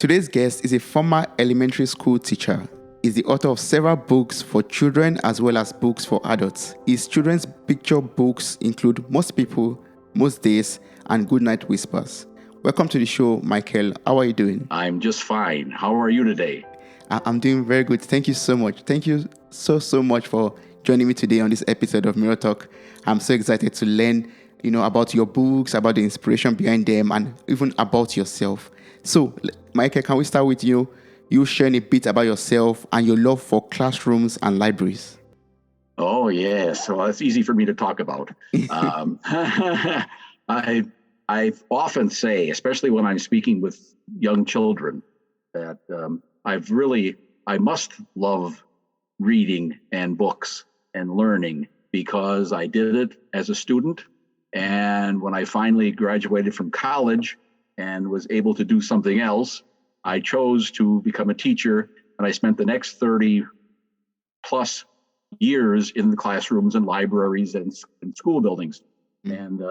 Today's guest is a former elementary school teacher. He's the author of several books for children as well as books for adults. His children's picture books include Most People, Most Days, and Goodnight Whispers. Welcome to the show, Michael. How are you doing? I'm just fine. How are you today? I'm doing very good. Thank you so much. Thank you so much for joining me today on this episode of Mirror Talk. I'm so excited to learn, about your books, about the inspiration behind them, and even about yourself. So, Michael, can we start with you sharing a bit about yourself and your love for classrooms and libraries? Oh, yes. Well, it's easy for me to talk about. I often say, especially when I'm speaking with young children, that I must love reading and books and learning because I did it as a student. And when I finally graduated from college and was able to do something else, I chose to become a teacher, and I spent the next 30 plus years in the classrooms and libraries and school buildings. And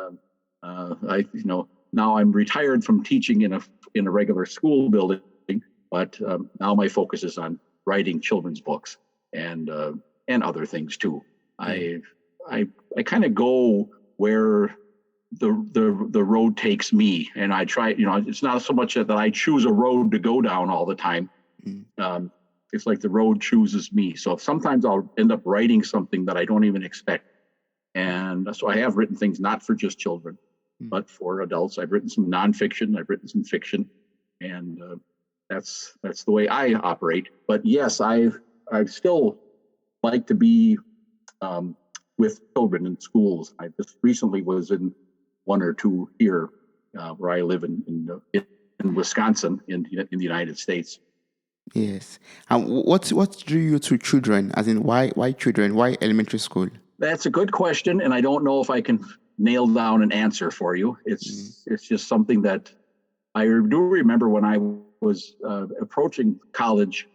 now I'm retired from teaching in a regular school building, but now my focus is on writing children's books and other things too. I kind of go where the road takes me, and I try. It's not so much that I choose a road to go down all the time. It's like the road chooses me. So sometimes I'll end up writing something that I don't even expect. And so I have written things not for just children, but for adults. I've written some nonfiction, I've written some fiction, and that's the way I operate. But yes, I still like to be with children in schools. I just recently was in one or two here where I live in Wisconsin in the United States. Yes. And what drew you to children? As in, why children? Why elementary school? That's a good question, and I don't know if I can nail down an answer for you. It's just something that I do remember when I was approaching college.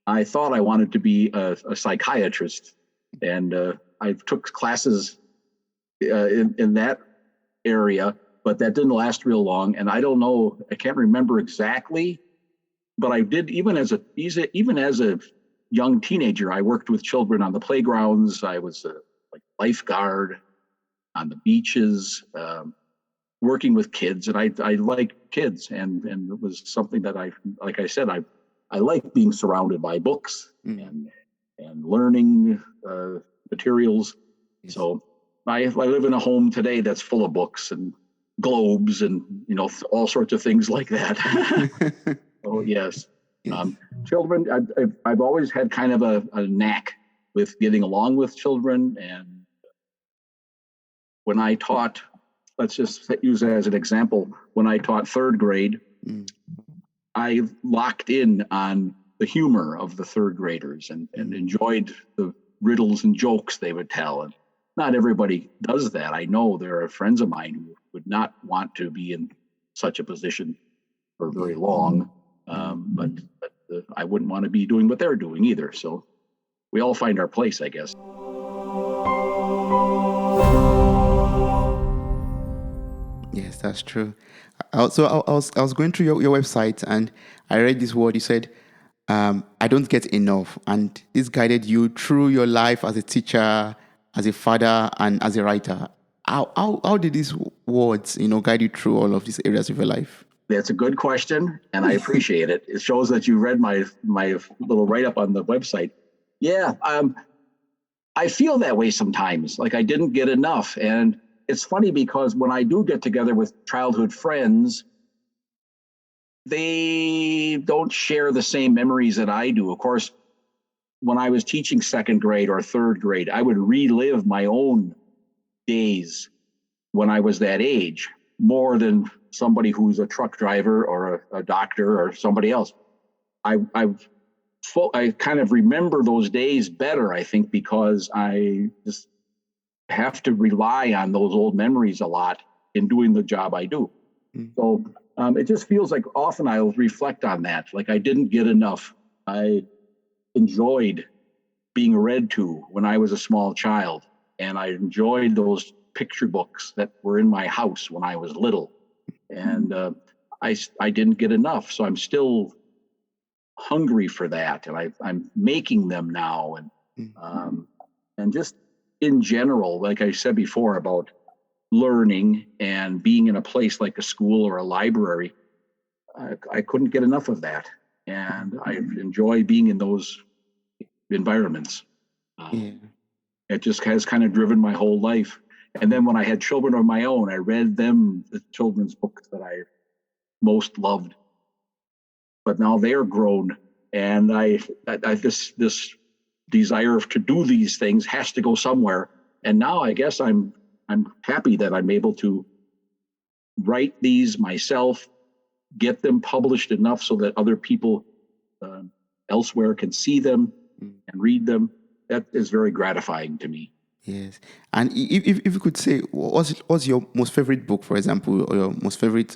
I thought I wanted to be a psychiatrist, and I took classes in that area, but that didn't last real long. And I don't know, I can't remember exactly, but I did even as a young teenager. I worked with children on the playgrounds. I was a lifeguard on the beaches, working with kids, and I like kids, and it was something that like I said, I like being surrounded by books and learning materials. Yes. So I live in a home today that's full of books and globes and all sorts of things like that. Oh yes. Children. I've always had kind of a knack with getting along with children, and when I taught, let's just use it as an example. When I taught third grade, I locked in on the humor of the third graders and enjoyed the riddles and jokes they would tell. And not everybody does that. I know there are friends of mine who would not want to be in such a position for very long, but I wouldn't want to be doing what they're doing either. So we all find our place, I guess. Yes, that's true. I was going through your website, and I read this word. You said, I don't get enough. And this guided you through your life as a teacher, as a father, and as a writer. How did these words, guide you through all of these areas of your life? That's a good question, and I appreciate it. It shows that you read my little write-up on the website. Yeah, I feel that way sometimes, like I didn't get enough. And it's funny because when I do get together with childhood friends, they don't share the same memories that I do. Of course, when I was teaching second grade or third grade, I would relive my own days when I was that age more than somebody who's a truck driver or a doctor or somebody else. I kind of remember those days better, I think, because I just have to rely on those old memories a lot in doing the job I do. So it just feels like often I'll reflect on that. Like I didn't get enough. I enjoyed being read to when I was a small child, and I enjoyed those picture books that were in my house when I was little. And I didn't get enough. So I'm still hungry for that, and I'm making them now, and just in general, like I said before about learning and being in a place like a school or a library, I couldn't get enough of that, and I enjoy being in those environments. Yeah. It just has kind of driven my whole life. And then when I had children of my own, I read them the children's books that I most loved. But now they're grown, and I this desire to do these things has to go somewhere. And now I guess I'm happy that I'm able to write these myself, get them published enough so that other people elsewhere can see them and read them. That is very gratifying to me. Yes. And if you could say, what's your most favorite book, for example, or your most favorite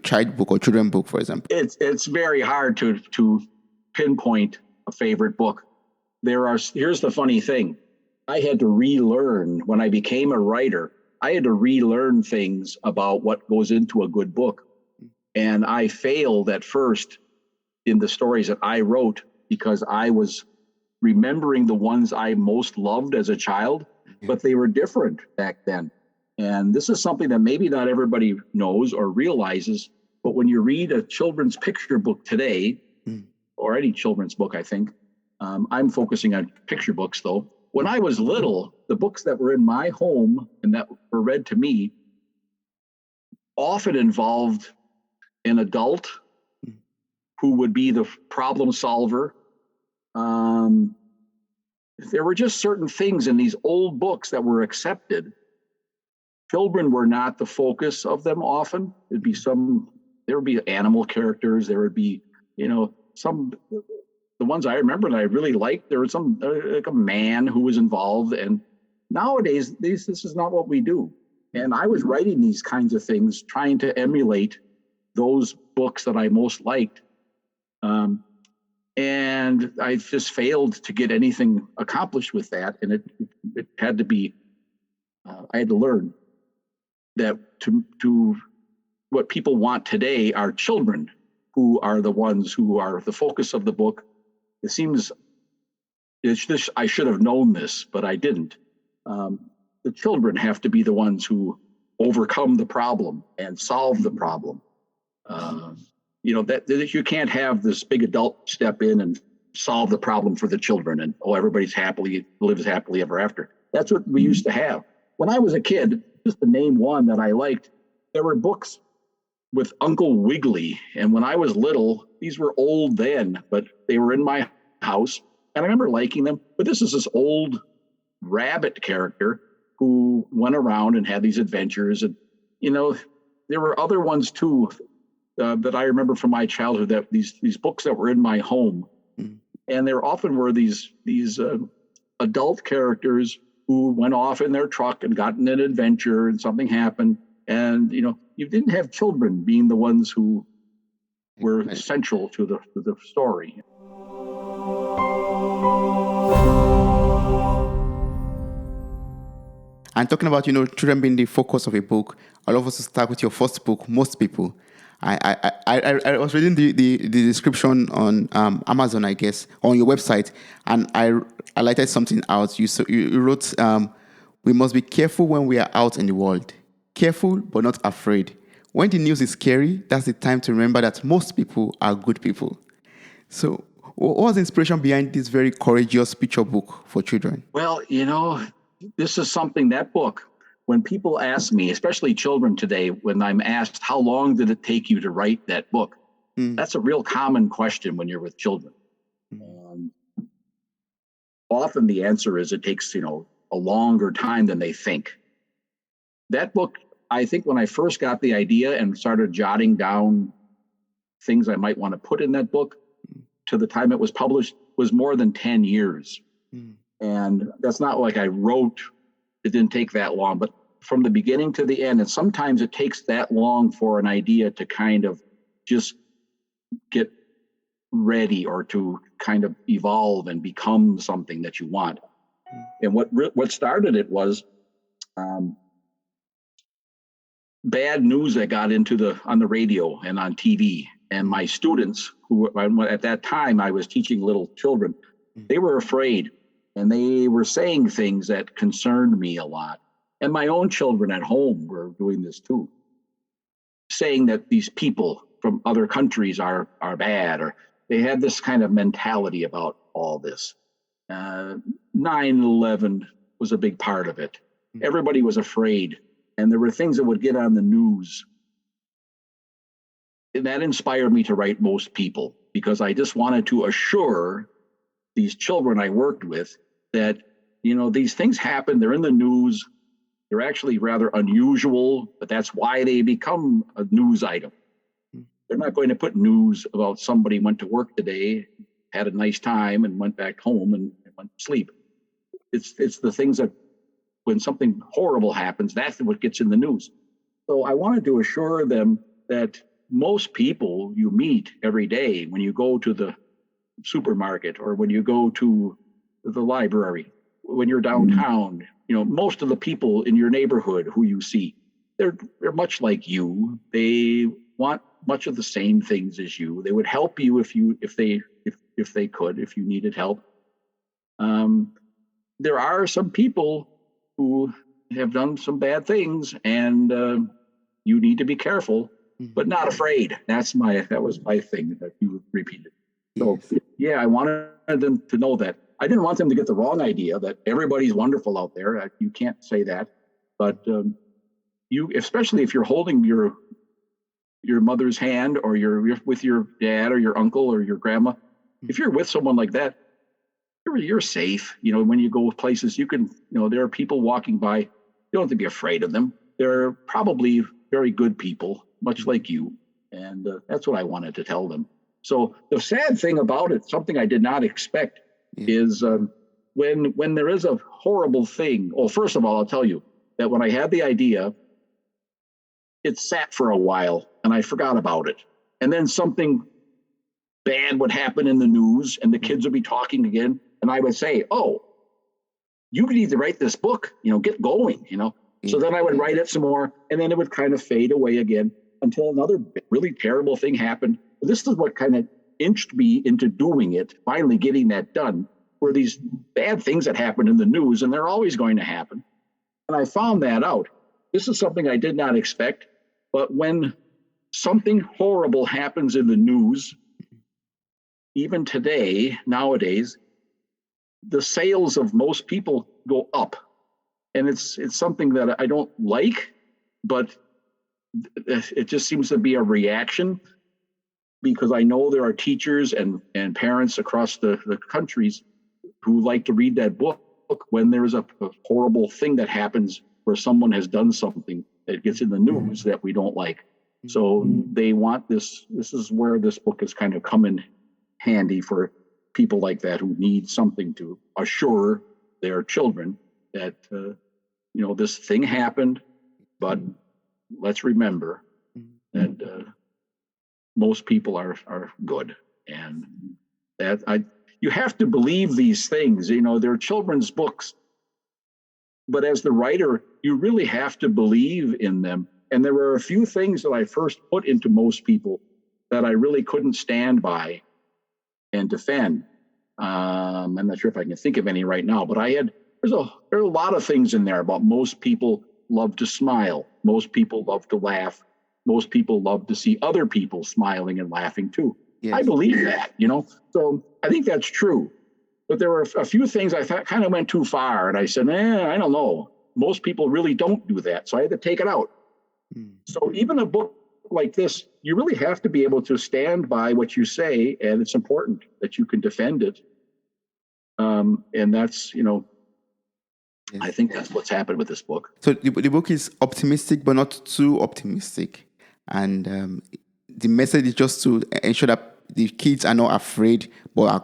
child book or children book, for example? It's very hard to pinpoint a favorite book. Here's the funny thing. I had to relearn when I became a writer. I had to relearn things about what goes into a good book. And I failed at first in the stories that I wrote because I was remembering the ones I most loved as a child, but they were different back then. And this is something that maybe not everybody knows or realizes, but when you read a children's picture book today, or any children's book, I think, I'm focusing on picture books though. When I was little, the books that were in my home and that were read to me often involved an adult who would be the problem solver. There were just certain things in these old books that were accepted. Children were not the focus of them often. There would be animal characters. There would be, the ones I remember that I really liked, there was some, like a man who was involved. And nowadays, this is not what we do. And I was writing these kinds of things, trying to emulate those books that I most liked. And I just failed to get anything accomplished with that. And it had to be, I had to learn that to what people want today are children who are the ones who are the focus of the book. It seems I should have known this, but I didn't. The children have to be the ones who overcome the problem and solve the problem. That you can't have this big adult step in and solve the problem for the children and everybody's lives happily ever after. That's what we used to have. When I was a kid, just to name one that I liked, there were books with Uncle Wiggily. And when I was little, these were old then, but they were in my house. And I remember liking them. But this is this old rabbit character who went around and had these adventures. And, there were other ones too that I remember from my childhood, that these books that were in my home. And there often were these adult characters who went off in their truck and got in an adventure and something happened. And, you didn't have children being the ones who were central to the story. And talking about, children being the focus of a book, I'll also start with your first book, Most People. I was reading the description on Amazon, I guess, on your website, and I highlighted something out. You wrote, we must be careful when we are out in the world. Careful, but not afraid. When the news is scary, that's the time to remember that most people are good people. So what was the inspiration behind this very courageous picture book for children? Well, this is something, that book, when people ask me, especially children today, when I'm asked, how long did it take you to write that book? That's a real common question when you're with children. Often the answer is it takes, a longer time than they think. That book, I think when I first got the idea and started jotting down things I might want to put in that book to the time it was published, was more than 10 years. And that's not like I wrote, it didn't take that long, but from the beginning to the end. And sometimes it takes that long for an idea to kind of just get ready or to kind of evolve and become something that you want. And what started it was bad news that got on the radio and on TV. And my students, who at that time I was teaching little children, they were afraid, and they were saying things that concerned me a lot. And my own children at home were doing this too, saying that these people from other countries are bad, or they had this kind of mentality about all this. 9/11 was a big part of it. Everybody was afraid, and there were things that would get on the news. And that inspired me to write Most People, because I just wanted to assure these children I worked with that, these things happen, they're in the news, they're actually rather unusual, but that's why they become a news item. They're not going to put news about somebody went to work today, had a nice time, and went back home and went to sleep. It's the things that, when something horrible happens, that's what gets in the news. So I wanted to assure them that most people you meet every day, when you go to the supermarket or when you go to the library, when you're downtown, most of the people in your neighborhood who you see, they're much like you. They want much of the same things as you. They would help you if they could, if you needed help. There are some people who have done some bad things, and you need to be careful, but not afraid. That was my thing that you repeated. So yeah, I wanted them to know that. I didn't want them to get the wrong idea that everybody's wonderful out there. You can't say that, but you, especially if you're holding your mother's hand, or you're with your dad or your uncle or your grandma, if you're with someone like that, you're safe. When you go places, you can, there are people walking by. You don't have to be afraid of them. They're probably very good people, much like you. And that's what I wanted to tell them. So the sad thing about it, something I did not expect, is when there is a horrible thing. Well, first of all, I'll tell you that when I had the idea, it sat for a while and I forgot about it. And then something bad would happen in the news and the kids would be talking again. And I would say, oh, you need to write this book, get going, So then I would write it some more, and then it would kind of fade away again until another really terrible thing happened. This is what kind of inched me into doing it, finally getting that done, were these bad things that happen in the news, and they're always going to happen. And I found that out. This is something I did not expect, but when something horrible happens in the news, even today, nowadays, the sales of Most People go up. And it's something that I don't like, but it just seems to be a reaction, because I know there are teachers and parents across the countries who like to read that book when there's a horrible thing that happens where someone has done something that gets in the news that we don't like. So they want this. This is where this book has kind of come in handy for people like that who need something to assure their children that, this thing happened, but let's remember that most people are good, and that you have to believe these things. They're children's books, but as the writer, you really have to believe in them. And there were a few things that I first put into Most People that I really couldn't stand by and defend. I'm not sure if I can think of any right now, but there are a lot of things in there about most people love to smile. Most people love to laugh. Most people love to see other people smiling and laughing too. Yes. I believe that, so I think that's true. But there were a few things I thought kind of went too far. And I said, I don't know. Most people really don't do that. So I had to take it out. So even a book like this, you really have to be able to stand by what you say. And it's important that you can defend it. And that's, I think that's what's happened with this book. So the book is optimistic, but not too optimistic. And the message is just to ensure that the kids are not afraid, but are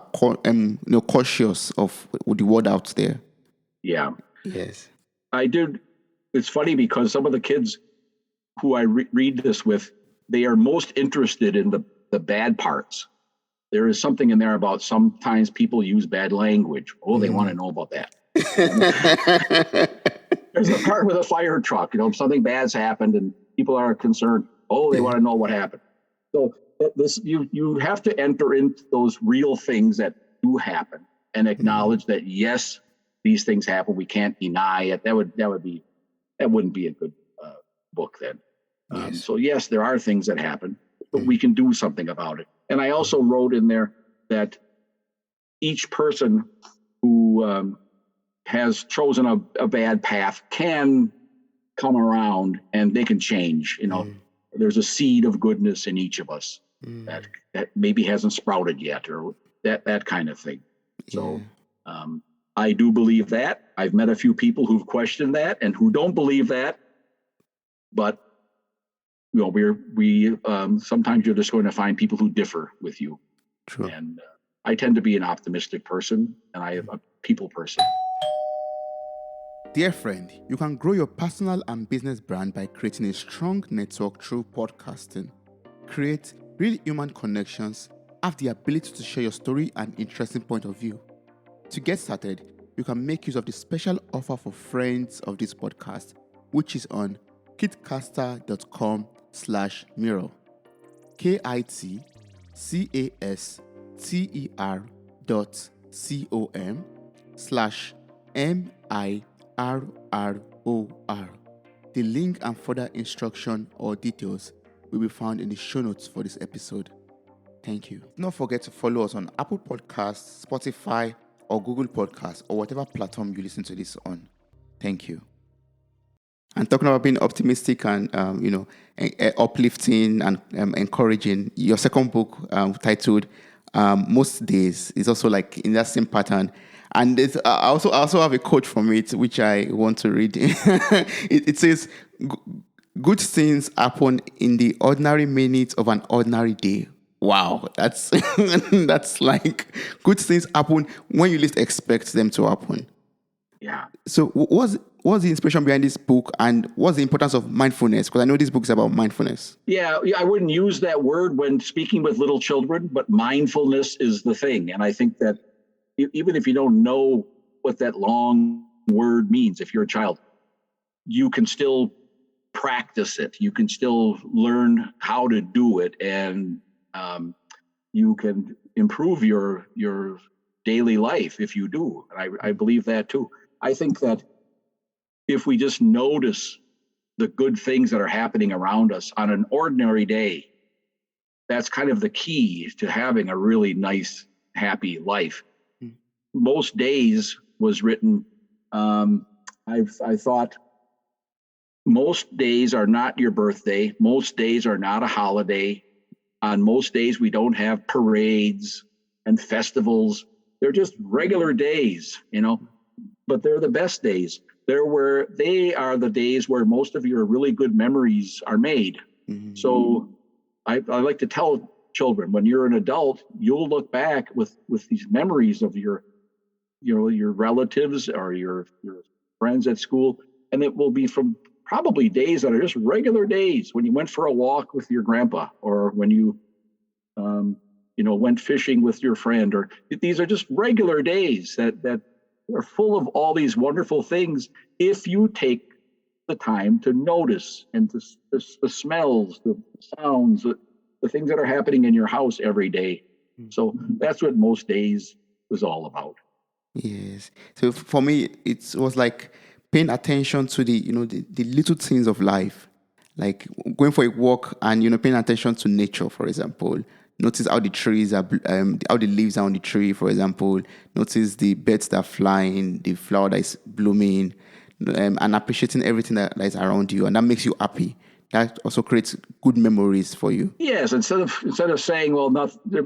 cautious of the world out there. Yeah. Yes. I did. It's funny because some of the kids who I read this with, they are most interested in the bad parts. There is something in there about sometimes people use bad language. Oh, they want to know about that. There's a part with a fire truck, something bad's happened and people are concerned. Oh, they want to know what happened. So you have to enter into those real things that do happen and acknowledge that yes, these things happen. We can't deny it. That wouldn't be a good book then. Yes. So yes, there are things that happen, but we can do something about it. And I also wrote in there that each person who has chosen a bad path can come around and they can change. There's a seed of goodness in each of us that maybe hasn't sprouted yet, or that kind of thing. So I do believe that. I've met a few people who've questioned that and who don't believe that, but we sometimes you're just going to find people who differ with you. True. And I tend to be an optimistic person, and I am a people person. Dear friend, you can grow your personal and business brand by creating a strong network through podcasting. Create real human connections, have the ability to share your story and interesting point of view. To get started, you can make use of the special offer for friends of this podcast, which is on kitcaster.com/mirror. kitcaster.com/MIRROR. The link and further instruction or details will be found in the show notes for this episode. Thank you. Don't forget to follow us on Apple Podcasts, Spotify, or Google Podcasts, or whatever platform you listen to this on. Thank you. And talking about being optimistic and uplifting and encouraging, your second book titled Most Days is also like in that same pattern. And I also have a quote from it which I want to read. It says, "Good things happen in the ordinary minutes of an ordinary day." Wow, that's that's like good things happen when you least expect them to happen. Yeah. So what's the inspiration behind this book, and what's the importance of mindfulness? Because I know this book is about mindfulness. Yeah, I wouldn't use that word when speaking with little children, but mindfulness is the thing. And I think that even if you don't know what that long word means, if you're a child, you can still practice it. You can still learn how to do it, and you can improve your daily life if you do. I believe that too. I think that if we just notice the good things that are happening around us on an ordinary day, that's kind of the key to having a really nice, happy life. Most days was written, I thought most days are not your birthday. Most days are not a holiday. On most days, we don't have parades and festivals. They're just regular days, but they're the best days. They are the days where most of your really good memories are made. Mm-hmm. So I like to tell children, when you're an adult, you'll look back with these memories of your relatives or your friends at school, and it will be from probably days that are just regular days, when you went for a walk with your grandpa, or when you went fishing with your friend, or these are just regular days that are full of all these wonderful things if you take the time to notice and the smells, the sounds, the things that are happening in your house every day. So that's what most days was all about. Yes. So for me, it was like paying attention to the little things of life, like going for a walk and paying attention to nature, for example. Notice how the trees are, how the leaves are on the tree, for example. Notice the birds that are flying, the flower that is blooming, and appreciating everything that is around you, and that makes you happy. That also creates good memories for you. Yes, instead of saying, "Well,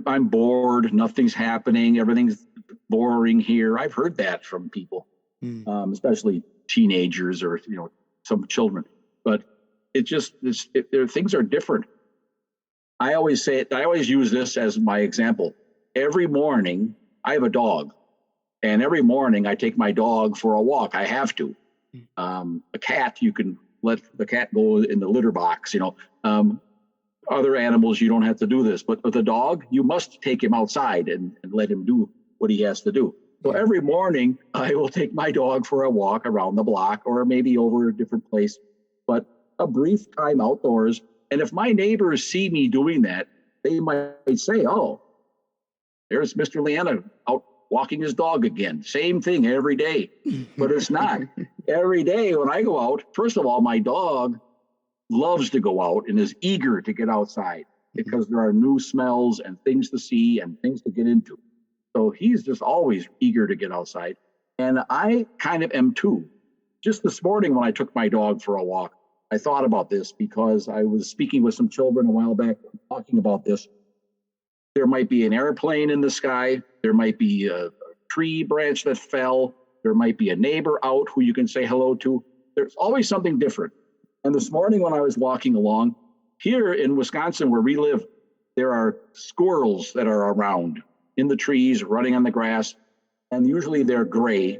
I'm bored, nothing's happening, everything's boring here." I've heard that from people, especially teenagers or some children. But things are different. I always say it. I always use this as my example. Every morning, I have a dog, and every morning I take my dog for a walk. I have to. A cat, you can let the cat go in the litter box. Other animals, you don't have to do this, but with a dog, you must take him outside and let him do what he has to do. So every morning, I will take my dog for a walk around the block, or maybe over a different place, but a brief time outdoors. And if my neighbors see me doing that, they might say, oh, there's Mr. Leannah out walking his dog again. Same thing every day. But it's not. Every day when I go out, first of all, my dog loves to go out and is eager to get outside because there are new smells and things to see and things to get into. So he's just always eager to get outside. And I kind of am too. Just this morning when I took my dog for a walk, I thought about this because I was speaking with some children a while back talking about this. There might be an airplane in the sky. There might be a tree branch that fell. There might be a neighbor out who you can say hello to. There's always something different. And this morning when I was walking along, here in Wisconsin where we live, there are squirrels that are around in the trees, running on the grass, and usually they're gray.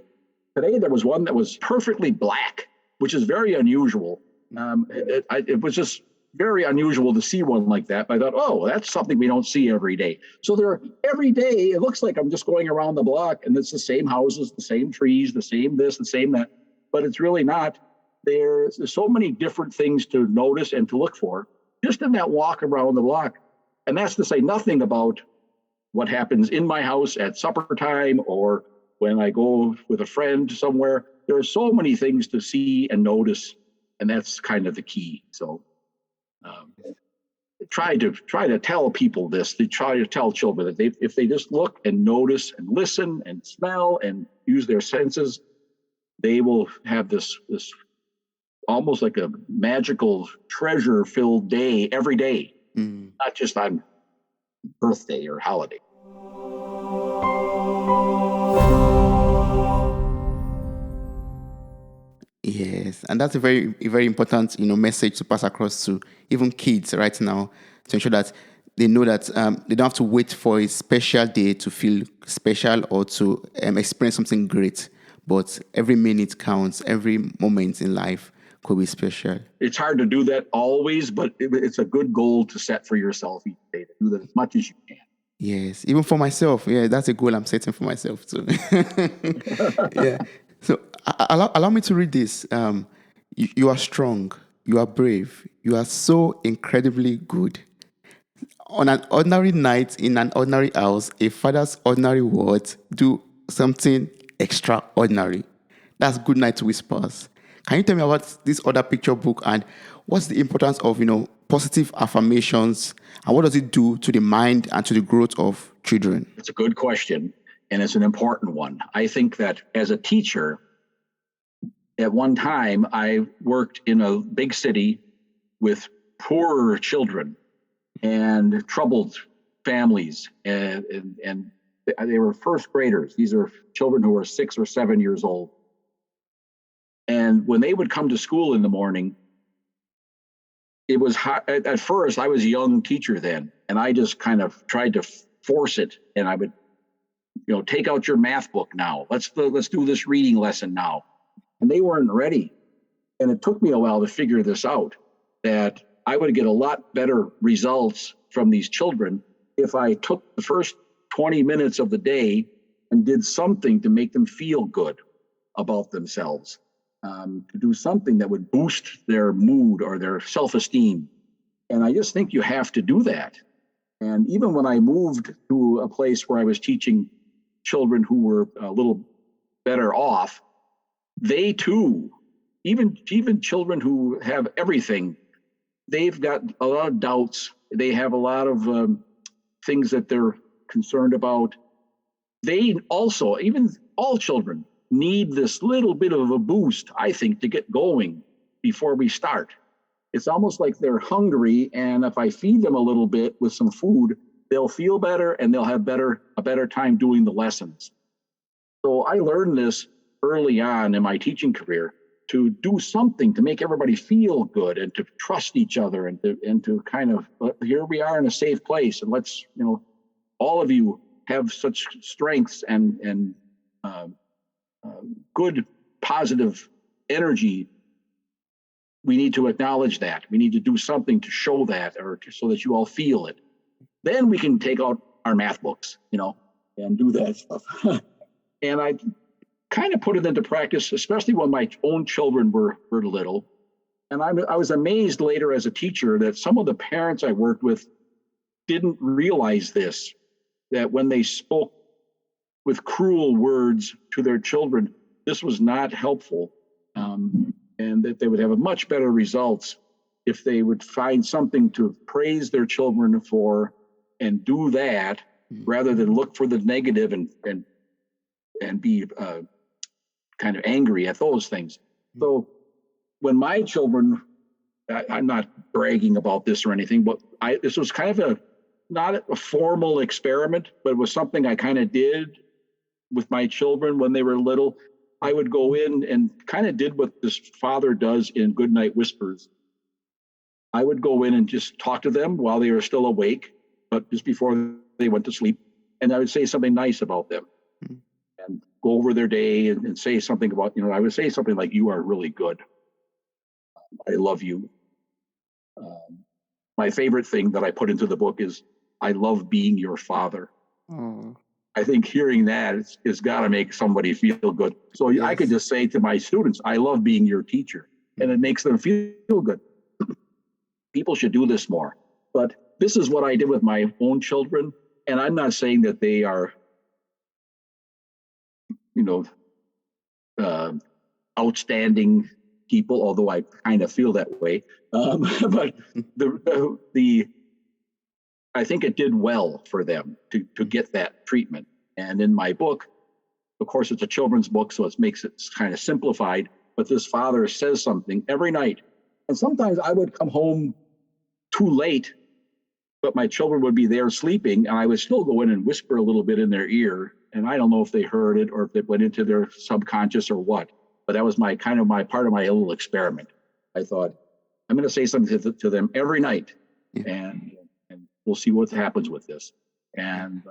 Today there was one that was perfectly black, which is very unusual. It was just very unusual to see one like that. I thought, oh, that's something we don't see every day. So every day, it looks like I'm just going around the block and it's the same houses, the same trees, the same this, the same that, but it's really not. There's so many different things to notice and to look for just in that walk around the block. And that's to say nothing about what happens in my house at supper time or when I go with a friend somewhere. There are so many things to see and notice, and that's kind of the key. So try to tell people this, to try to tell children that if they just look and notice and listen and smell and use their senses, they will have this almost like a magical treasure-filled day every day, not just on birthday or holiday. Yes, and that's a very important message to pass across to even kids right now, to ensure that they know that they don't have to wait for a special day to feel special or to experience something great, but every minute counts, every moment in life could be special. It's hard to do that always, but it's a good goal to set for yourself each day, to do that as much as you can. Yes, even for myself. Yeah, that's a goal I'm setting for myself too. Yeah. So allow me to read this. You are strong. You are brave. You are so incredibly good. On an ordinary night in an ordinary house, a father's ordinary words do something extraordinary. That's Goodnight Whispers. Can you tell me about this other picture book and what's the importance of positive affirmations and what does it do to the mind and to the growth of children? It's a good question and it's an important one. I think that as a teacher, at one time I worked in a big city with poor children and troubled families, and they were first graders. These are children who were 6 or 7 years old. And when they would come to school in the morning, it was hard. At first, I was a young teacher then, and I just kind of tried to force it. And I would, take out your math book now. Let's do this reading lesson now. And they weren't ready. And it took me a while to figure this out, that I would get a lot better results from these children if I took the first 20 minutes of the day and did something to make them feel good about themselves. To do something that would boost their mood or their self-esteem. And I just think you have to do that. And even when I moved to a place where I was teaching children who were a little better off, they too, even children who have everything, they've got a lot of doubts. They have a lot of things that they're concerned about. They also, even all children, need this little bit of a boost, I think, to get going before we start. It's almost like they're hungry, and if I feed them a little bit with some food, they'll feel better and they'll have a better time doing the lessons. So I learned this early on in my teaching career, to do something to make everybody feel good and to trust each other and to kind of, here we are in a safe place, and let's, all of you have such strengths and good, positive energy. We need to acknowledge that. We need to do something to show that, so that you all feel it. Then we can take out our math books, and do that stuff. And I kind of put it into practice, especially when my own children were little. And I was amazed later as a teacher that some of the parents I worked with didn't realize this, that when they spoke with cruel words to their children, this was not helpful, and that they would have a much better results if they would find something to praise their children for and do that, rather than look for the negative and be kind of angry at those things. So when my children, I'm not bragging about this or anything, but this was kind of not a formal experiment, but it was something I kind of did with my children when they were little. I would go in and kind of did what this father does in Goodnight Whispers. I would go in and just talk to them while they were still awake, but just before they went to sleep. And I would say something nice about them and go over their day and say something about, I would say something like, "You are really good. I love you." My favorite thing that I put into the book is, "I love being your father." Oh, I think hearing that is got to make somebody feel good. So yes. I could just say to my students, "I love being your teacher," and it makes them feel good. People should do this more. But this is what I did with my own children. And I'm not saying that they are, outstanding people, although I kind of feel that way. But I think it did well for them to get that treatment. And in my book, of course, it's a children's book, so it makes it kind of simplified. But this father says something every night. And sometimes I would come home too late, but my children would be there sleeping, and I would still go in and whisper a little bit in their ear. And I don't know if they heard it or if it went into their subconscious or what, but that was my part of my little experiment. I thought, I'm going to say something to them every night, and we'll see what happens with this. And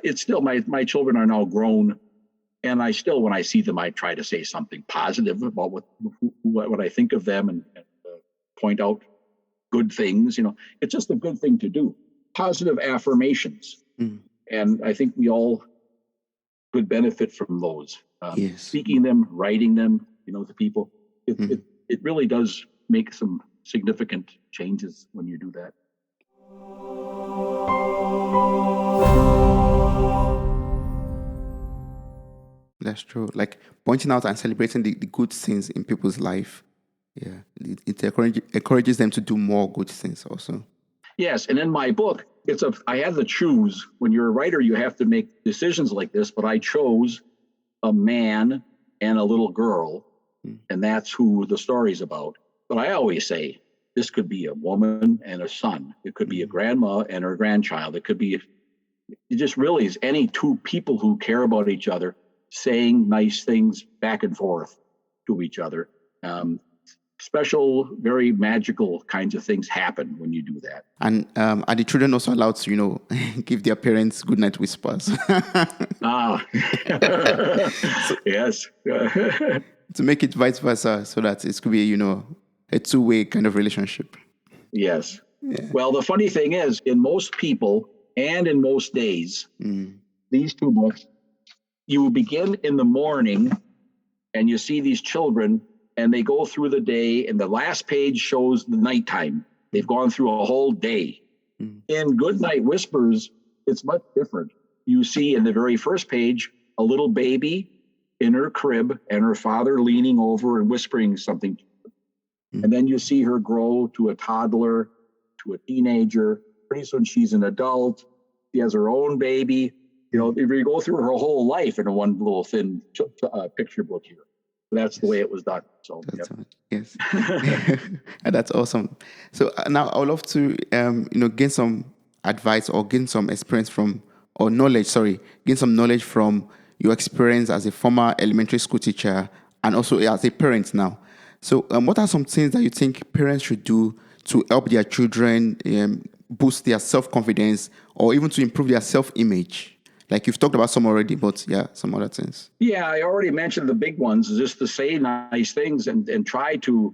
it's still, my children are now grown, and I still, when I see them, I try to say something positive about what I think of them and point out good things. It's just a good thing to do. Positive affirmations. And I think we all could benefit from those. Yes. Speaking them, writing them, to people. It really does make some significant changes when you do that. That's true. Like pointing out and celebrating the good things in people's life. Yeah. It encourages them to do more good things also. Yes. And in my book, I had to choose. When you're a writer, you have to make decisions like this, but I chose a man and a little girl, and that's who the story's about. But I always say, this could be a woman and a son. It could be a grandma and her grandchild. It just really is any two people who care about each other saying nice things back and forth to each other. Special, very magical kinds of things happen when you do that. And are the children also allowed to, give their parents goodnight whispers? Yes. To make it vice versa, so that it could be, a two-way kind of relationship. Yes. Yeah. Well, the funny thing is, in most people and in most days, these two books, you begin in the morning and you see these children and they go through the day, and the last page shows the nighttime. They've gone through a whole day. In Goodnight Whispers, it's much different. You see in the very first page a little baby in her crib and her father leaning over and whispering something. And then you see her grow to a toddler, to a teenager. Pretty soon she's an adult. She has her own baby. If you go through her whole life in one little thin picture book here. That's the way it was done. So yes, that's awesome. So now I would love to gain some advice or gain some experience gain some knowledge from your experience as a former elementary school teacher and also as a parent now. So what are some things that you think parents should do to help their children boost their self-confidence or even to improve their self-image? Like you've talked about some already, but some other things. Yeah, I already mentioned the big ones, is just to say nice things and try to,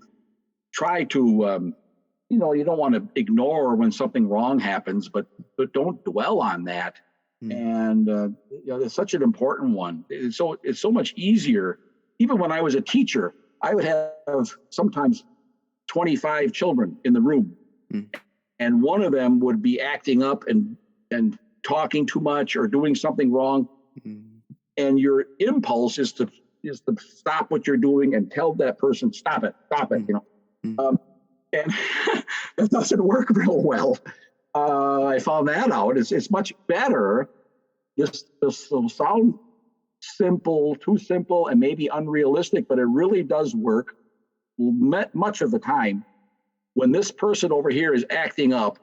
you don't want to ignore when something wrong happens, but don't dwell on that. And it's such an important one. It's so much easier. Even when I was a teacher, I would have sometimes 25 children in the room. and one of them would be acting up and talking too much or doing something wrong, and your impulse is to stop what you're doing and tell that person, stop it, and that doesn't work real well. I found that out. It's much better. This will sound simple, too simple, and maybe unrealistic, but it really does work much of the time. When this person over here is acting up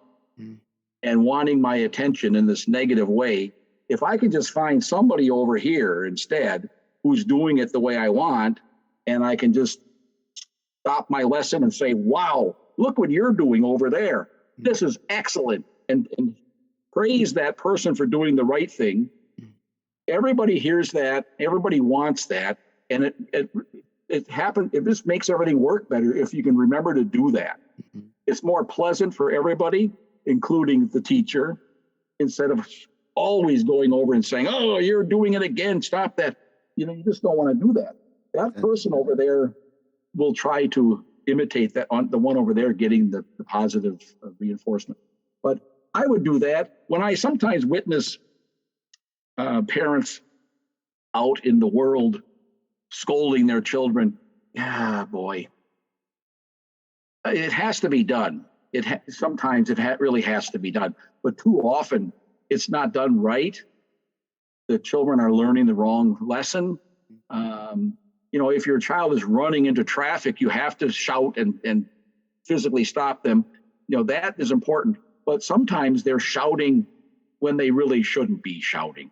and wanting my attention in this negative way, if I can just find somebody over here instead who's doing it the way I want, and I can just stop my lesson and say, wow, look what you're doing over there. This is excellent. And praise that person for doing the right thing. Everybody hears that. Everybody wants that. And it happens. This makes everything work better if you can remember to do that. It's more pleasant for everybody, including the teacher, instead of always going over and saying, oh, you're doing it again. Stop that. You just don't want to do that. That person over there will try to imitate that on the one over there getting the positive reinforcement. But I would do that when I sometimes witness parents out in the world scolding their children. Yeah, boy, it has to be done. Sometimes it really has to be done, but too often it's not done right. The children are learning the wrong lesson. If your child is running into traffic, you have to shout and physically stop them. That is important. But sometimes they're shouting when they really shouldn't be shouting.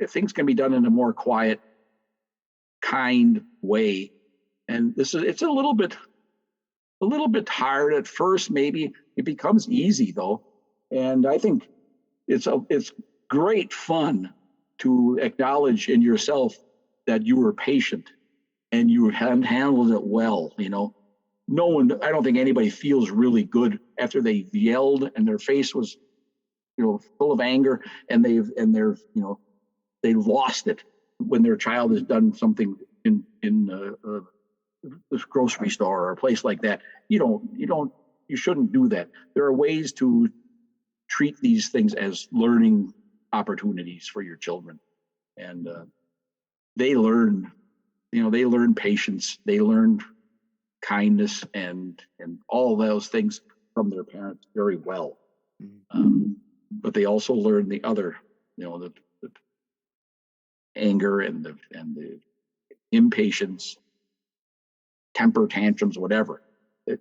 Things can be done in a more quiet, kind way. And it's a little bit hard at first. Maybe it becomes easy though. And I think it's great fun to acknowledge in yourself that you were patient and you handled it well. No one, I don't think anybody feels really good after they yelled and their face was, full of anger, and they lost it when their child has done something in this grocery store or a place like that. You shouldn't do that. There are ways to treat these things as learning opportunities for your children, and they learn patience, they learn kindness, and all those things from their parents very well. But they also learn the other, the anger and the impatience, temper tantrums, whatever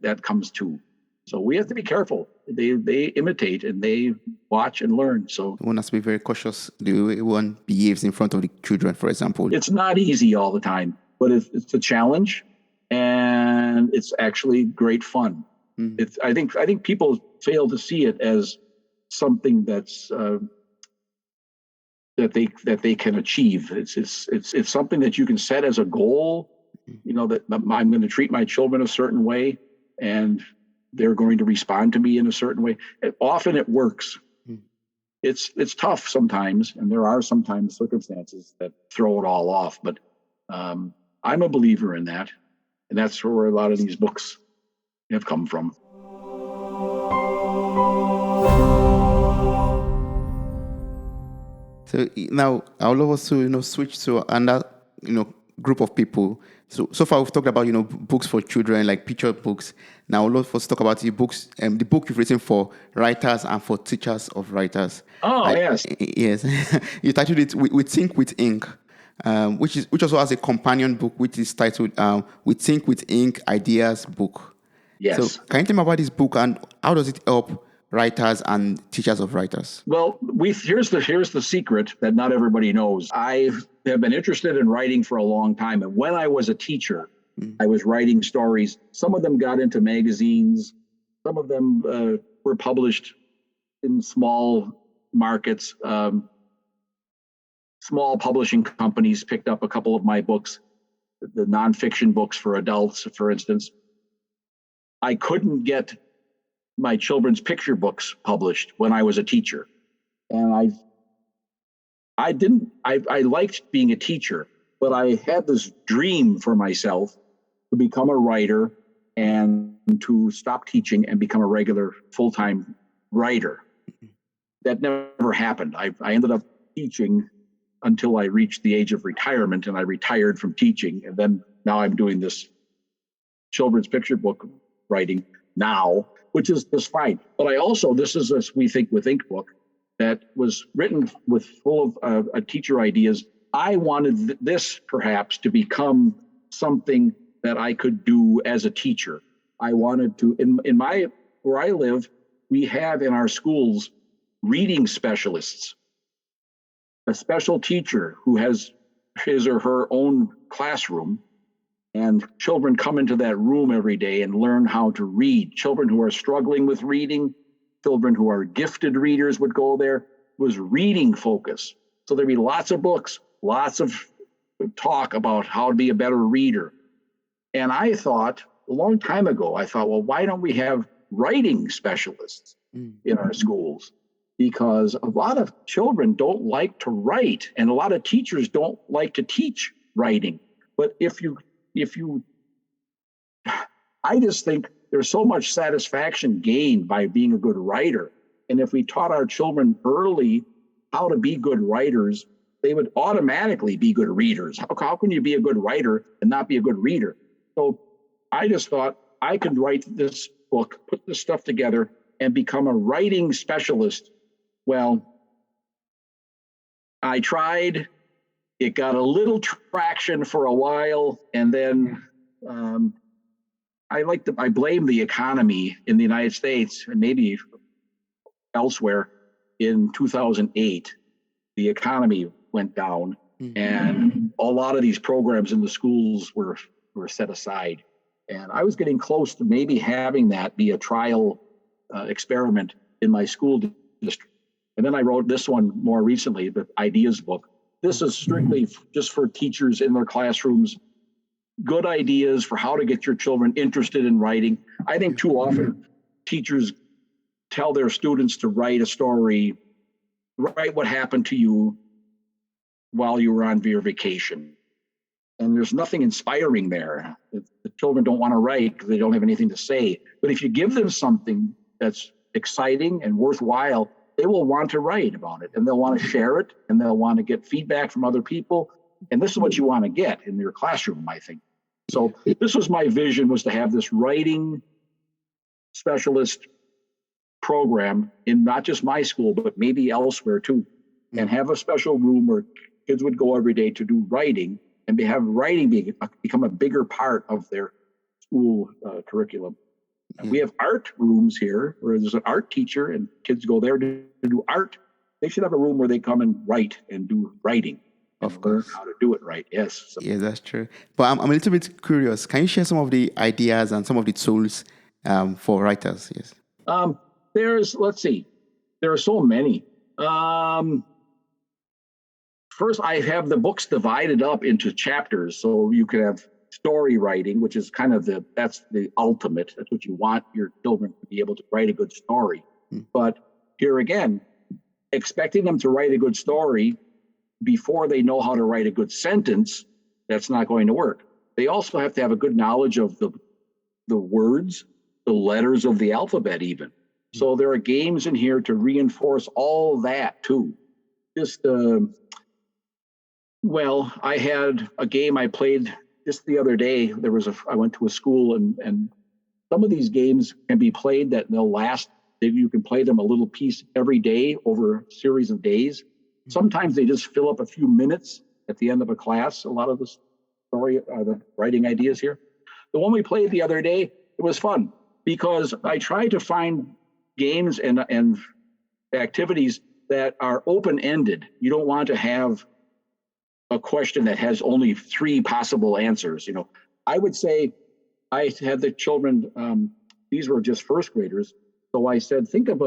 that comes too. So we have to be careful. They imitate and they watch and learn. So one has to be very cautious the way one behaves in front of the children, for example. It's not easy all the time, but it's a challenge, and it's actually great fun. I think people fail to see it as something that's that they can achieve. It's something that you can set as a goal. That I'm going to treat my children a certain way, and they're going to respond to me in a certain way. Often it works. It's tough sometimes, and there are sometimes circumstances that throw it all off. But I'm a believer in that, and that's where a lot of these books have come from. So now I would love us to switch to another group of people. So far we've talked about books for children, like picture books. Now I would love us to talk about the books, the book you've written for writers and for teachers of writers. Oh, yes. Yes. You titled it "We Think with Ink," which also has a companion book which is titled "We Think with Ink Ideas Book." Yes. So can you tell me about this book and how does it help writers and teachers of writers? Well, here's the secret that not everybody knows. I have been interested in writing for a long time, and when I was a teacher, I was writing stories. Some of them got into magazines. Some of them were published in small markets. Small publishing companies picked up a couple of my books, the nonfiction books for adults, for instance. I couldn't get my children's picture books published when I was a teacher. And I liked being a teacher, but I had this dream for myself to become a writer and to stop teaching and become a regular full-time writer. That never happened. I ended up teaching until I reached the age of retirement, and I retired from teaching. And then now I'm doing this children's picture book writing now, which is just fine. But I also, this is a We Think with Ink book that was written with full of teacher ideas. I wanted this perhaps to become something that I could do as a teacher. I wanted to, where I live, we have in our schools reading specialists, a special teacher who has his or her own classroom, and children come into that room every day and learn how to read. Children who are struggling with reading, children who are gifted readers would go there. It was reading focus. So there'd be lots of books, lots of talk about how to be a better reader. And I thought, a long time ago, well, why don't we have writing specialists in our schools? Because a lot of children don't like to write, and a lot of teachers don't like to teach writing. But I just think there's so much satisfaction gained by being a good writer. And if we taught our children early how to be good writers, they would automatically be good readers. How can you be a good writer and not be a good reader? So I just thought I could write this book, put this stuff together, and become a writing specialist. Well, I tried. It got a little traction for a while, and then I blame the economy in the United States and maybe elsewhere. In 2008, the economy went down, and a lot of these programs in the schools were set aside. And I was getting close to maybe having that be a trial experiment in my school district. And then I wrote this one more recently, the Ideas book. This is strictly just for teachers in their classrooms. Good ideas for how to get your children interested in writing. I think too often teachers tell their students to write a story, write what happened to you while you were on your vacation. And there's nothing inspiring there. The children don't want to write because they don't have anything to say. But if you give them something that's exciting and worthwhile, they will want to write about it, and they'll want to share it, and they'll want to get feedback from other people. And this is what you want to get in your classroom, I think. So this was my vision, was to have this writing specialist program in not just my school, but maybe elsewhere too, and have a special room where kids would go every day to do writing, and have writing become a bigger part of their school curriculum. We have art rooms here where there's an art teacher and kids go there to do art. They should have a room where they come and write and do writing. Of course. Learn how to do it right. Yes. So. Yeah, that's true. But I'm a little bit curious. Can you share some of the ideas and some of the tools for writers? Yes. Let's see. There are so many. First, I have the books divided up into chapters. So you could have story writing, which is kind of that's the ultimate. That's what you want your children to be able to write a good story. But here again, expecting them to write a good story before they know how to write a good sentence, that's not going to work. They also have to have a good knowledge of the words, the letters of the alphabet even. So there are games in here to reinforce all that too. I had a game I played just the other day. I went to a school, and some of these games can be played that they'll last. You can play them a little piece every day over a series of days. Sometimes they just fill up a few minutes at the end of a class. A lot of the writing ideas here. The one we played the other day, it was fun because I tried to find games and activities that are open-ended. You don't want to have a question that has only 3 possible answers. I would say I had the children, these were just first graders. So I said, think of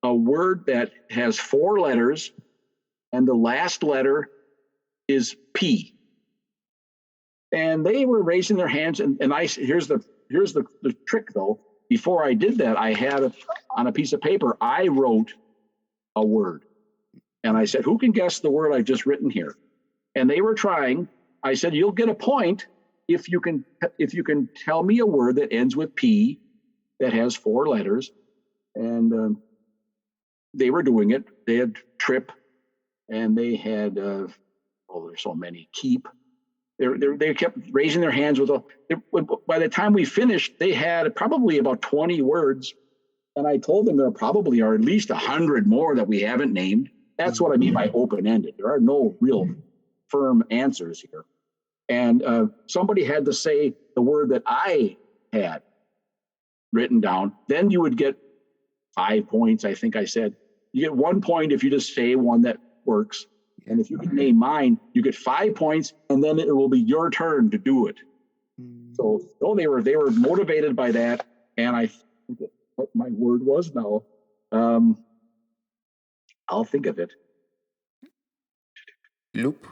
a word that has 4 letters and the last letter is P. And they were raising their hands. And here's the trick though. Before I did that, I had on a piece of paper, I wrote a word. And I said, who can guess the word I've just written here? And they were trying. I said, you'll get a point if you can tell me a word that ends with P that has 4 letters, and they were doing it. They had trip, and they had there's so many, keep. They kept raising their hands by the time we finished, they had probably about 20 words. And I told them there probably are at least 100 more that we haven't named. That's what I mean by open-ended. There are no real firm answers here. And somebody had to say the word that I had written down. Then you would get 5 points, I think I said. You get 1 point if you just say one that works. And if you can name mine, you get 5 points, and then it will be your turn to do it. So they were motivated by that, and I think what my word was now. I'll think of it. Loop.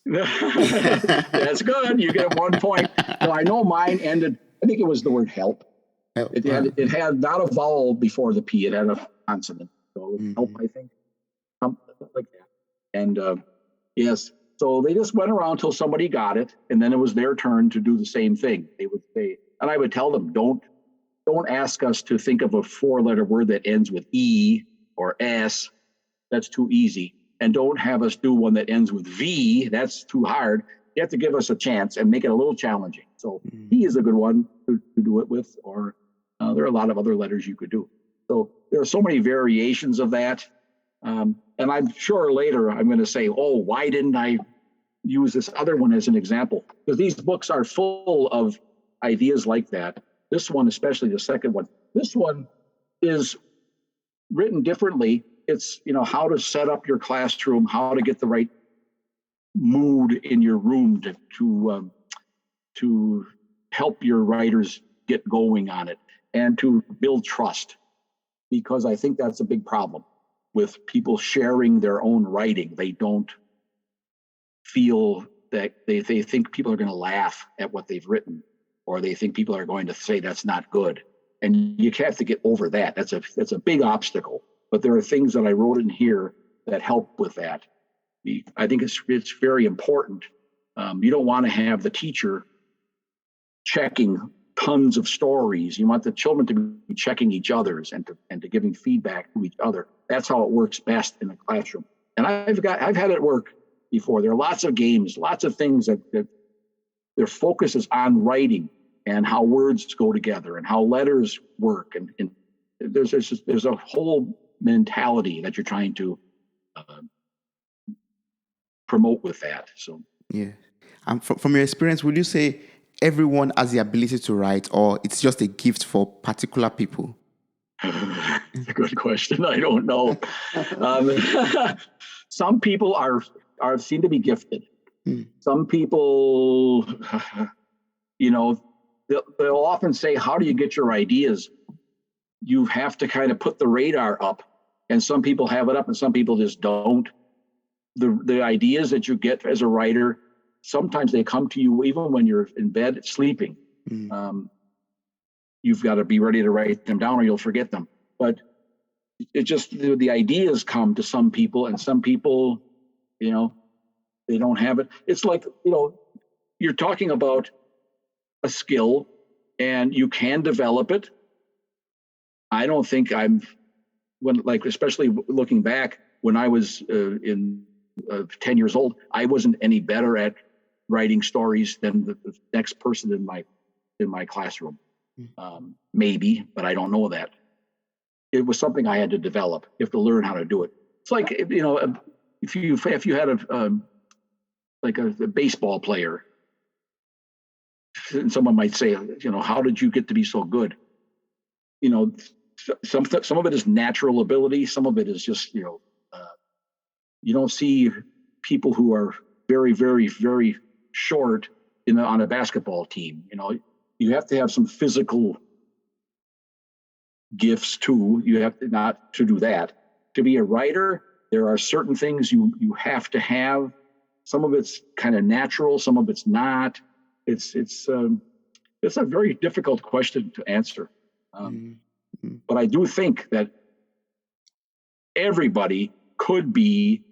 That's good. You get 1 point. So I know mine ended. I think it was the word help. Help. It had not a vowel before the P. It had a consonant. So it was help, I think, something like that. And yes, so they just went around till somebody got it, and then it was their turn to do the same thing. They would say, and I would tell them, don't ask us to think of a 4-letter word that ends with E or S. That's too easy. And don't have us do one that ends with V. That's too hard. You have to give us a chance and make it a little challenging. So E is a good one to do it with, or there are a lot of other letters you could do. So there are so many variations of that. And I'm sure later I'm going to say, oh, why didn't I use this other one as an example? Because these books are full of ideas like that. This one, especially the second one, this one is written differently. It's, how to set up your classroom, how to get the right mood in your room to help your writers get going on it and to build trust. Because I think that's a big problem with people sharing their own writing. They don't feel that they think people are going to laugh at what they've written, or they think people are going to say that's not good. And you have to get over that. That's a big obstacle. But there are things that I wrote in here that help with that. I think it's very important. You don't want to have the teacher checking tons of stories. You want the children to be checking each other's and to giving feedback to each other. That's how it works best in the classroom. And I've had it work before. There are lots of games, lots of things that their focus is on writing and how words go together and how letters work. And there's a whole mentality that you're trying to promote with that. So yeah. From your experience, would you say everyone has the ability to write, or it's just a gift for particular people? It's a good question. I don't know. Some people are seem to be gifted. Some people, they'll often say, "How do you get your ideas?" You have to kind of put the radar up, and some people have it up, and some people just don't. The ideas that you get as a writer, sometimes they come to you even when you're in bed sleeping. You've got to be ready to write them down or you'll forget them. But it just, the ideas come to some people, and some people, they don't have it. It's like, you're talking about a skill and you can develop it. I don't think especially looking back, when I was 10 years old, I wasn't any better at writing stories than the next person in my classroom. Maybe, but I don't know that. It was something I had to develop. You have to learn how to do it. It's like, if you had a baseball player, and someone might say, how did you get to be so good? Some of it is natural ability. Some of it is just, you don't see people who are very, very, very short on a basketball team. You have to have some physical gifts too. You have to not to do that. To be a writer, there are certain things you have to have. Some of it's kind of natural, some of it's not. It's a very difficult question to answer. But I do think that everybody could be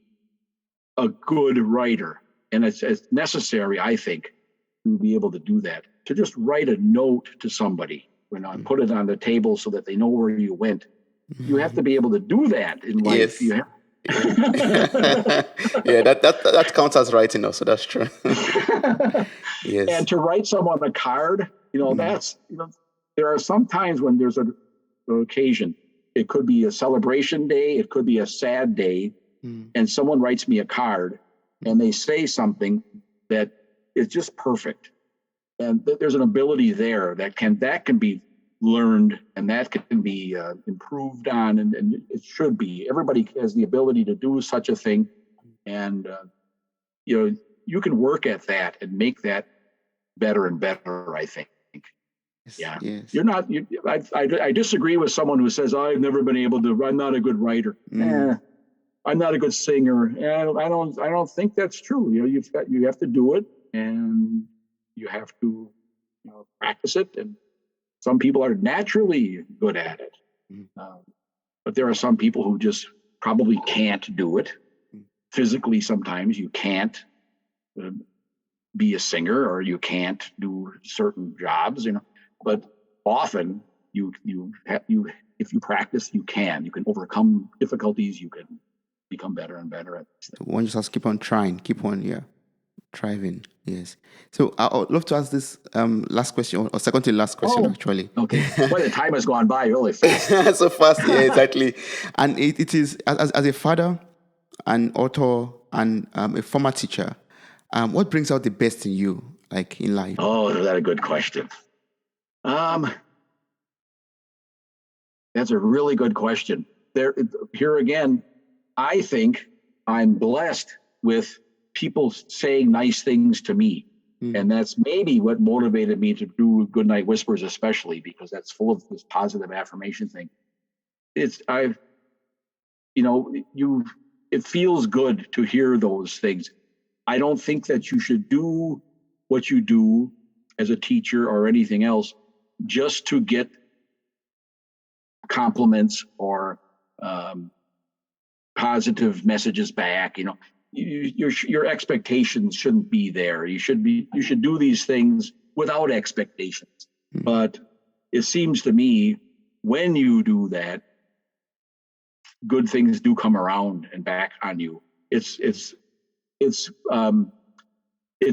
a good writer, and it's necessary, I think, to be able to do that. To just write a note to somebody, and put it on the table so that they know where you went. You have to be able to do that in life. Yes. You have. Yeah, that counts as writing also. That's true. Yes. And to write someone a card, that's, there are some times when there's an occasion. It could be a celebration day. It could be a sad day. And someone writes me a card and they say something that is just perfect. And there's an ability there that can be learned, and that can be improved on, and it should be. Everybody has the ability to do such a thing, and you can work at that and make that better and better, I think. Yeah. Yes. You're not. I disagree with someone who says, I've never been able to. I'm not a good writer. I'm not a good singer. And I don't think that's true. You have to do it, and you have to practice it. And some people are naturally good at it, but there are some people who just probably can't do it. Physically, sometimes you can't be a singer, or you can't do certain jobs, But often, if you practice, you can overcome difficulties. You can become better and better at this thing. One just has to keep on trying, keep on, thriving. Yes. So I would love to ask this last question, or second to last question, actually. Okay. Well, the time has gone by really fast. So fast, yeah, exactly. And it is, as a father, an author, and a former teacher, what brings out the best in you, like in life? Oh, is that a good question? That's a really good question. Here again, I think I'm blessed with people saying nice things to me. And that's maybe what motivated me to do Goodnight Whispers, especially because that's full of this positive affirmation thing. It feels good to hear those things. I don't think that you should do what you do as a teacher or anything else just to get compliments or positive messages back. Your expectations shouldn't be there. You should do these things without expectations. But it seems to me when you do that, good things do come around and back on you. It's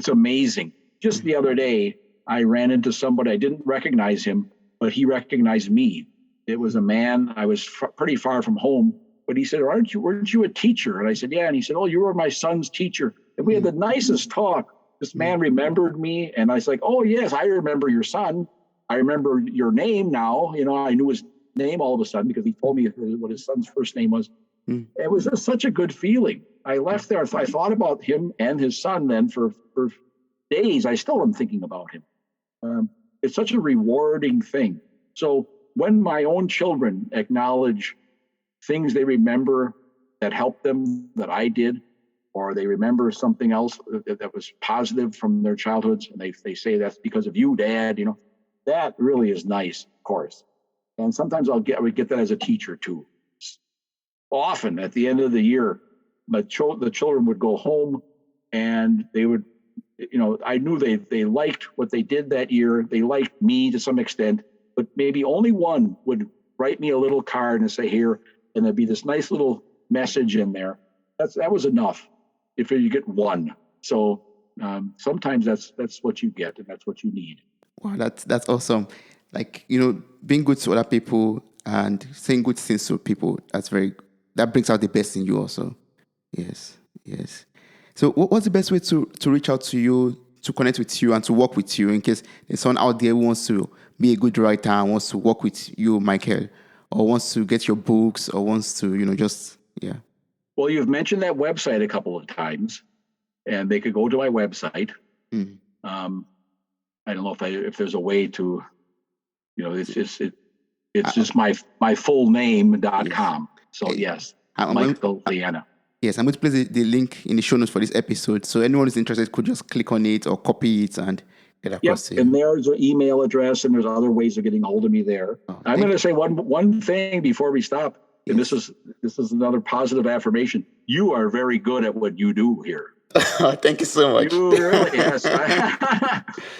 amazing. Just the other day, I ran into somebody. I didn't recognize him, but he recognized me. It was a man. I was pretty far from home, but he said, weren't you a teacher? And I said, yeah. And he said, oh, you were my son's teacher. And we had the nicest talk. This man remembered me. And I was like, oh, yes, I remember your son. I remember your name now. I knew his name all of a sudden because he told me what his son's first name was. It was just such a good feeling. I left there. I thought about him and his son then for days. I still am thinking about him. It's such a rewarding thing. So when my own children acknowledge things they remember that helped them that I did, or they remember something else that was positive from their childhoods, and they say that's because of you, Dad, that really is nice, of course. And sometimes I would get that as a teacher too. Often at the end of the year, the children would go home and they would, I knew they liked what they did that year. They liked me to some extent, but maybe only one would write me a little card and say, here, and there'd be this nice little message in there. That was enough if you get one. So sometimes that's what you get, and that's what you need. Wow, that's awesome. Like, being good to other people and saying good things to people, that brings out the best in you also. Yes. So what's the best way to reach out to you, to connect with you, and to work with you in case there's someone out there who wants to be a good writer and wants to work with you, Michael, or wants to get your books, or wants to, Well, you've mentioned that website a couple of times, and they could go to my website. I don't know if there's a way to, it's just my full name.com. So yes, Michael Leannah. Yes, I'm going to place the link in the show notes for this episode. So anyone who's interested could just click on it or copy it and get across it. And there's an email address, and there's other ways of getting a hold of me there. I'm going to say one thing before we stop, and this is another positive affirmation. You are very good at what you do here. Thank you so much. You really, yes.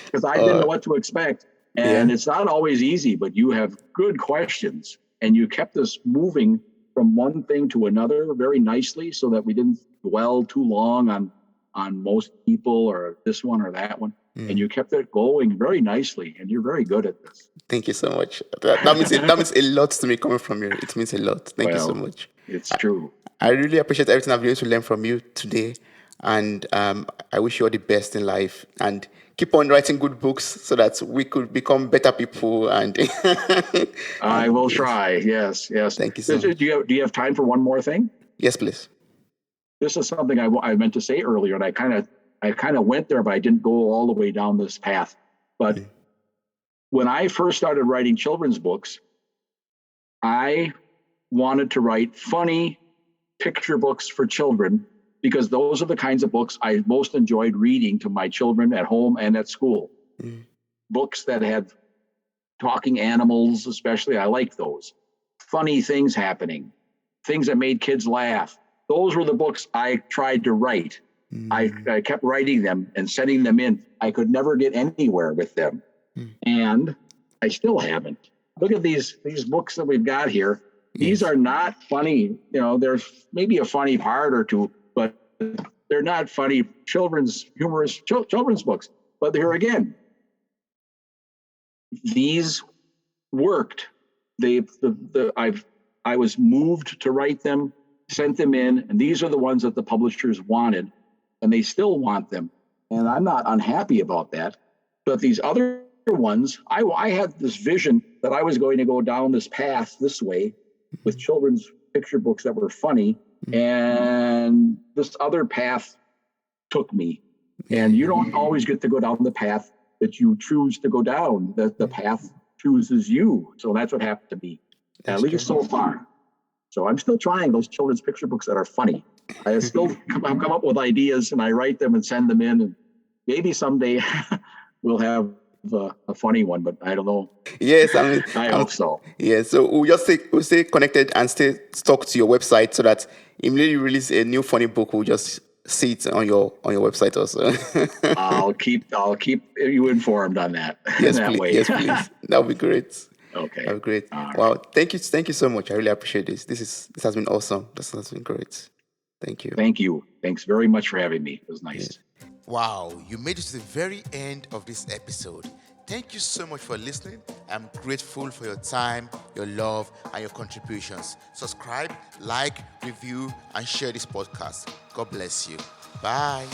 Because I didn't know what to expect. And Yeah. it's not always easy, but you have good questions. And you kept us moving from one thing to another very nicely so that we didn't dwell too long on most people or this one or that one. And you kept it going very nicely. And you're very good at this. Thank you so much. That means a lot to me coming from you. It means a lot. Thank you so Well, much. it's true. I really appreciate everything I've been able to learn from you today. And I wish you all the best in life. And keep on writing good books so that we could become better people. And, I and will yes, try. Yes, yes. thank you so Do much. do you have time for one more thing? Yes, please. This is something I meant to say earlier, and I kind of went there, but I didn't go all the way down this path. But when I first started writing children's books, I wanted to write funny picture books for children because those are the kinds of books I most enjoyed reading to my children at home and at school. Books that had talking animals, especially, I like those. Funny things happening, things that made kids laugh. Those were the books I tried to write. I kept writing them and sending them in. I could never get anywhere with them. And I still haven't. Look at these books that we've got here. These Yes. are not funny. There's maybe a funny part or two, but they're not funny humorous children's books. But here again, these worked. I was moved to write them, sent them in, and these are the ones that the publishers wanted, and they still want them. And I'm not unhappy about that. But these other ones, I had this vision that I was going to go down this path this way with children's picture books that were funny, and this other path took me. And you don't always get to go down the path that you choose to go down. The path chooses you. So that's what happened to me, at That's least true. so far. So I'm still trying those children's picture books that are funny. I still come up with ideas and I write them and send them in. And maybe someday we'll have a funny one, but I don't know. Yes, I mean, I hope so. yeah. So we'll stay connected and stay stuck to your website so that immediately you release a new funny book, we'll just see it on your website also. I'll keep you informed on that. Yes, That please. way. Yes, please. That would be great. Okay. That would be great. All Wow. right. Thank you so much. I really appreciate this. This has been awesome. This has been great. Thank you. Thank you. Thanks very much for having me. It was nice. Wow, you made it to the very end of this episode. Thank you so much for listening. I'm grateful for your time, your love, and your contributions. Subscribe, like, review, and share this podcast. God bless you. Bye.